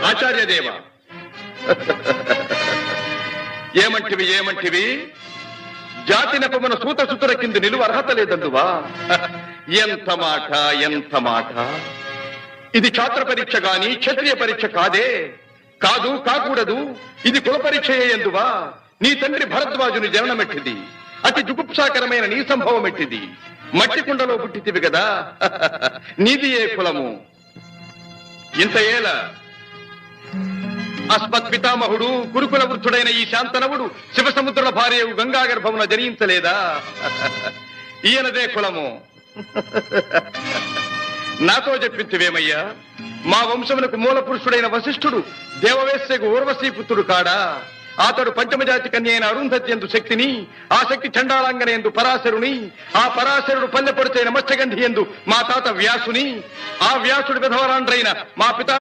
ఆచార్యదేవ ఏమంటివి ఏమంటివి జాతి నెపమున సూత సుతుర కింద నిలువ అర్హత లేదందువా? ఎంత మాట ఎంత మాట! ఇది ఛాత్ర పరీక్ష గాని క్షత్రియ పరీక్ష కాదే. కాదు కాకూడదు, ఇది కుల పరీక్ష ఎందువా? నీ తండ్రి భరద్వాజుని జననమెట్టిది, అతి జుగుప్సాకరమైన నీ సంభవం ఎట్టిది. మట్టి కుండలో పుట్టితివి కదా, నీది ఏ కులము? ఇంత ఏల అస్మత్ పితామహుడు గురుకుల వృద్ధుడైన ఈ శాంతనవుడు శివసముద్రుల భార్య గంగా గర్భమున జనించలేదా? ఈయనదే కులము. నాతో చెప్పించువేమయ్యా, మా వంశమునకు మూల పురుషుడైన వశిష్ఠుడు దేవవేశ్యకు ఊర్వశీపుత్రుడు కాడా? అతడు పంచమజాతి కన్య అయిన అరుంధతి ఎందు శక్తిని, ఆ శక్తి చండాళంగన ఎందు పరాశరుని, ఆ పరాశరుడు పల్లెపొడిచైన మత్స్యగంధి ఎందు మా తాత వ్యాసుని, ఆ వ్యాసుడు విధవరాండ్రైన మా పితా